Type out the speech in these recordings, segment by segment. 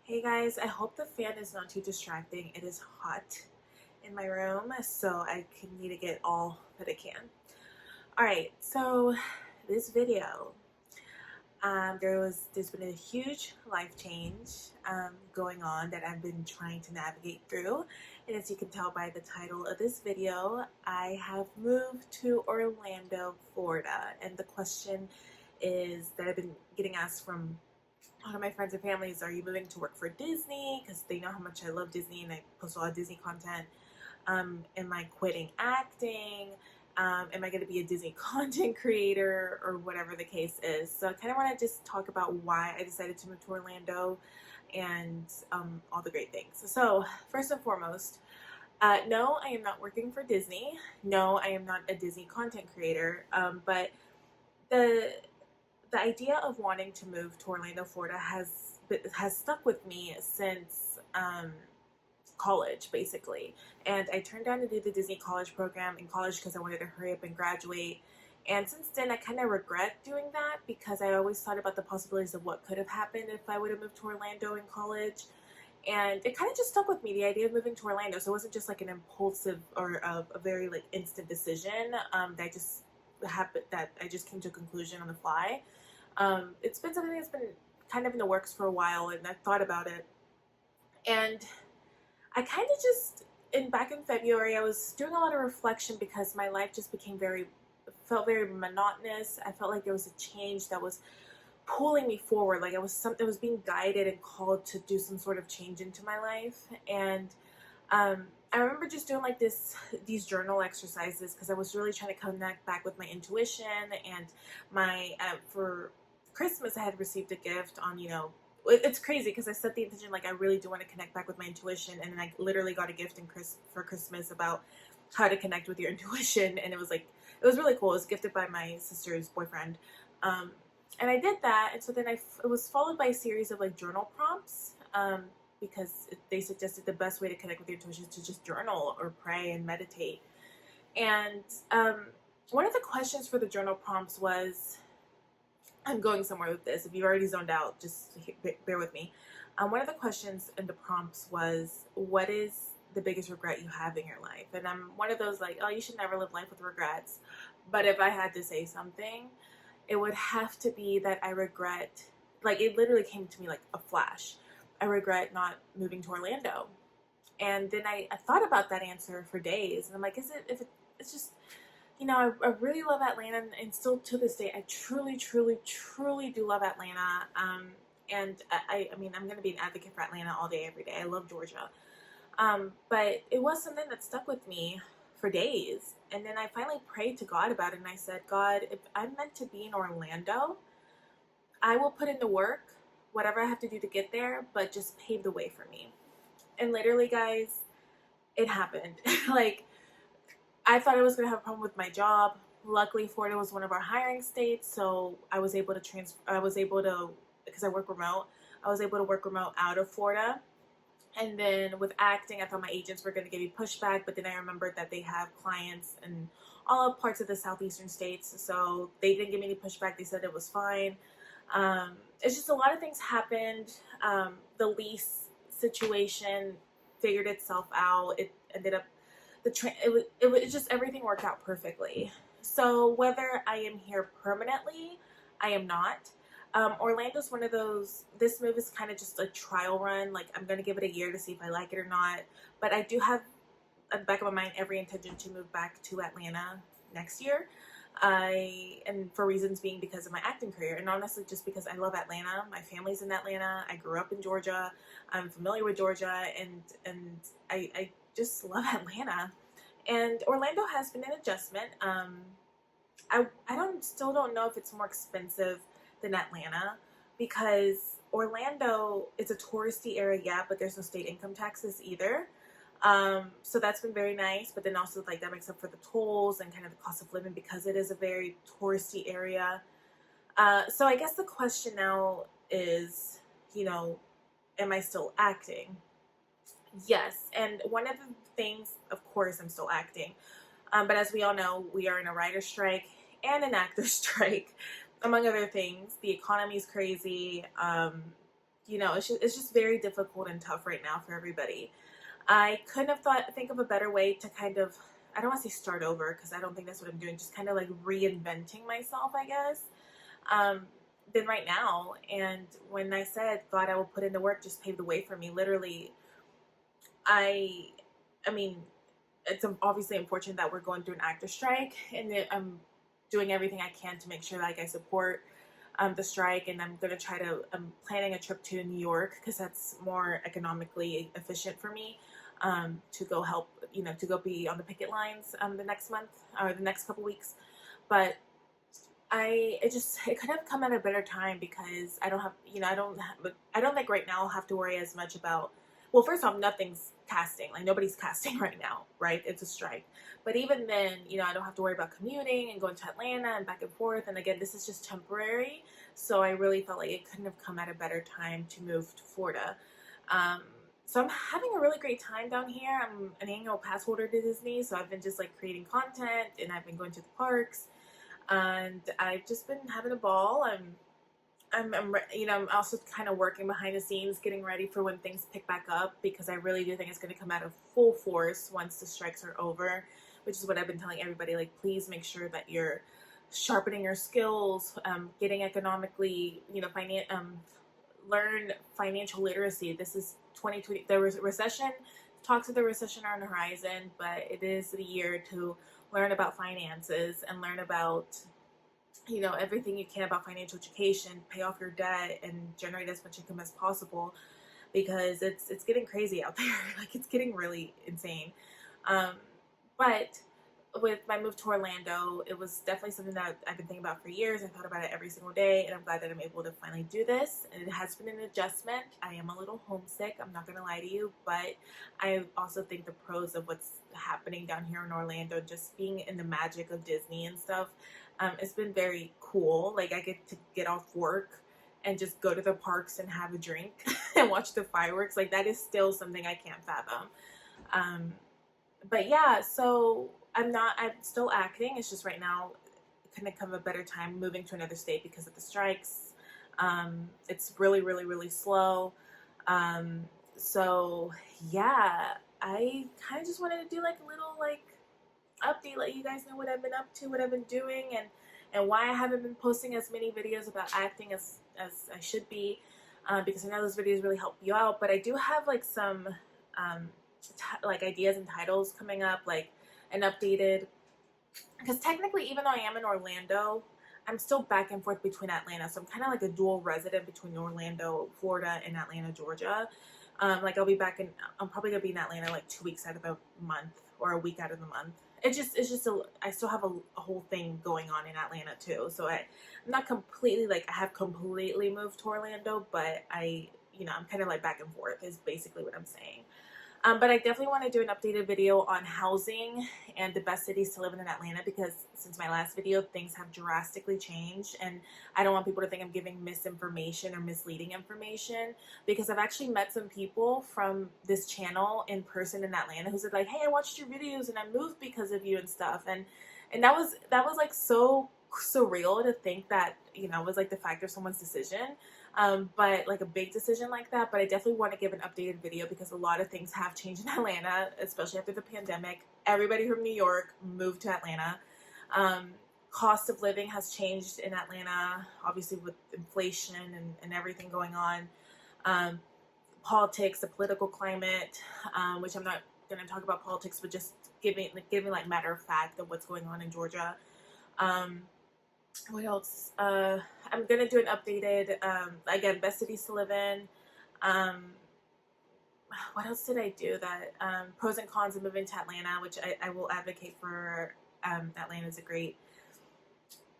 Hey guys, I hope the fan is not too distracting. It is hot in my room, so I need to get all that I can. Alright, so this video, there's been a huge life change going on that I've been trying to navigate through. And as you can tell by the title of this video, I have moved to Orlando, Florida. And the question is that I've been getting asked from a lot of my friends and families, are you moving to work for Disney? Because they know how much I love Disney and I post a lot of Disney content. Am I quitting acting? Am I going to be a Disney content creator or whatever the case is? So I kind of want to just talk about why I decided to move to Orlando and all the great things. So first and foremost, no, I am not working for Disney. No, I am not a Disney content creator. But the the idea of wanting to move to Orlando, Florida has stuck with me since college, basically. And I turned down to do the Disney College program in college because I wanted to hurry up and graduate. And since then, I kind of regret doing that because I always thought about the possibilities of what could have happened if I would have moved to Orlando in college. And it kind of just stuck with me, the idea of moving to Orlando. So it wasn't just like an impulsive or a very like instant decision that I just came to a conclusion on the fly. It's been something that's been kind of in the works for a while, and I've thought about it. And I kind of just, back in February, I was doing a lot of reflection because my life just felt very monotonous. I felt like there was a change that was pulling me forward. Like I was being guided and called to do some sort of change into my life. And I remember just doing like these journal exercises because I was really trying to connect back with my intuition and my for Christmas I had received a gift on it's crazy because I set the intention like I really do want to connect back with my intuition, and then I literally got a gift for Christmas about how to connect with your intuition, and it was really cool. It was gifted by my sister's boyfriend. And I did that, and so then it was followed by a series of like journal prompts. Because they suggested the best way to connect with your intuition is to just journal or pray and meditate. And one of the questions for the journal prompts was, I'm going somewhere with this. If you've already zoned out, just bear with me. One of the questions in the prompts was, what is the biggest regret you have in your life? And I'm one of those like, oh, you should never live life with regrets. But if I had to say something, it would have to be that I regret, like it literally came to me like a flash. I regret not moving to Orlando. And then I thought about that answer for days. And I'm like, it's just, I really love Atlanta. And still to this day, I truly, truly, truly do love Atlanta. And I mean, I'm going to be an advocate for Atlanta all day, every day. I love Georgia. But it was something that stuck with me for days. And then I finally prayed to God about it. And I said, God, if I'm meant to be in Orlando, I will put in the work, whatever I have to do to get there, but just pave the way for me. And literally, guys, it happened. Like, I thought I was going to have a problem with my job. Luckily, Florida was one of our hiring states, so I was able to, because I work remote, I was able to work remote out of Florida. And then with acting, I thought my agents were going to give me pushback, but then I remembered that they have clients in all parts of the southeastern states, so they didn't give me any pushback. They said it was fine. It's just a lot of things happened. The lease situation figured itself out. It ended up it was just everything worked out perfectly. So whether I am here permanently, I am not. Orlando's one of those. This move is kind of just a trial run. Like I'm gonna give it a year to see if I like it or not. But I do have at the back of my mind every intention to move back to Atlanta next year. And for reasons being because of my acting career, and honestly just because I love Atlanta. My family's in Atlanta. I grew up in Georgia. I'm familiar with Georgia, and I just love Atlanta. And Orlando has been an adjustment. I still don't know if it's more expensive than Atlanta because Orlando is a touristy area, yeah, but there's no state income taxes either. So that's been very nice, but then also like that makes up for the tolls and kind of the cost of living because it is a very touristy area. So I guess the question now is, am I still acting? Yes, and one of the things, of course, I'm still acting. But as we all know, we are in a writer's strike and an actor's strike, among other things. The economy's crazy. it's just very difficult and tough right now for everybody. I couldn't have think of a better way to kind of, I don't want to say start over because I don't think that's what I'm doing, just kind of like reinventing myself, I guess, um, than right now. And when I said, God, I will put in the work, just pave the way for me, literally, I, I mean, it's obviously unfortunate that we're going through an actor strike, and that I'm doing everything I can to make sure like I support the strike, and I'm planning a trip to New York because that's more economically efficient for me, to go help, to go be on the picket lines the next month or the next couple weeks. But it could have come at a better time because I don't have, I don't think right now I'll have to worry as much about, well, first off, nothing's casting, like nobody's casting right now, right? It's a strike. But even then, I don't have to worry about commuting and going to Atlanta and back and forth. And again, this is just temporary. So I really felt like it couldn't have come at a better time to move to Florida. Um, so I'm having a really great time down here. I'm an annual pass holder to Disney. So I've been just like creating content, and I've been going to the parks, and I've just been having a ball. I'm also kind of working behind the scenes, getting ready for when things pick back up, because I really do think it's going to come out of full force once the strikes are over, which is what I've been telling everybody. Like, please make sure that you're sharpening your skills, getting economically, learn financial literacy. This is 2020. There was a recession. Talks of the recession are on the horizon, but it is the year to learn about finances and learn about everything you can about financial education, pay off your debt, and generate as much income as possible, because it's getting crazy out there. Like, it's getting really insane. But with my move to Orlando, it was definitely something that I've been thinking about for years. I thought about it every single day, and I'm glad that I'm able to finally do this. And it has been an adjustment. I am a little homesick, I'm not gonna lie to you, but I also think the pros of what's happening down here in Orlando, just being in the magic of Disney and stuff, it's been very cool. Like, I get to get off work and just go to the parks and have a drink and watch the fireworks. Like, that is still something I can't fathom. But yeah, so I'm still acting. It's just right now it couldn't come a better time moving to another state because of the strikes. It's really, really, really slow. So yeah, I kind of just wanted to do like a little like update, let you guys know what I've been up to, what I've been doing, and why I haven't been posting as many videos about acting as I should be, because I know those videos really help you out. But I do have like some like ideas and titles coming up, like an updated, because technically, even though I am in Orlando, I'm still back and forth between Atlanta, so I'm kind of like a dual resident between Orlando, Florida, and Atlanta, Georgia. Like, I'm probably gonna be in Atlanta like 2 weeks out of the month, or a week out of the month. I still have a whole thing going on in Atlanta too. So I'm not completely, like, I have completely moved to Orlando, but I'm kind of like back and forth is basically what I'm saying. But I definitely want to do an updated video on housing and the best cities to live in Atlanta, because since my last video, things have drastically changed, and I don't want people to think I'm giving misinformation or misleading information, because I've actually met some people from this channel in person in Atlanta who said like, hey, I watched your videos and I moved because of you and stuff, and that was like so surreal to think that it was like the factor of someone's decision. But like a big decision like that. But I definitely want to give an updated video, because a lot of things have changed in Atlanta, especially after the pandemic. Everybody from New York moved to Atlanta. Cost of living has changed in Atlanta, obviously with inflation and everything going on. Politics, the political climate, which I'm not going to talk about politics, but just giving like matter of fact of what's going on in Georgia. What else? I'm gonna do an updated, again, best cities to live in. What else did I do? That pros and cons of moving to Atlanta, which I will advocate for. Atlanta is a great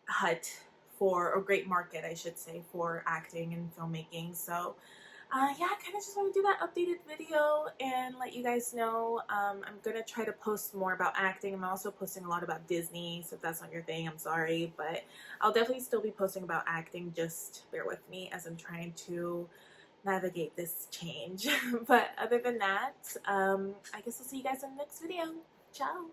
hut or great market, I should say, for acting and filmmaking. So yeah, I kind of just want to do that updated video and let you guys know. I'm gonna try to post more about acting. I'm also posting a lot about Disney, so if that's not your thing, I'm sorry, but I'll definitely still be posting about acting. Just bear with me as I'm trying to navigate this change. But other than that, I guess I'll see you guys in the next video. Ciao.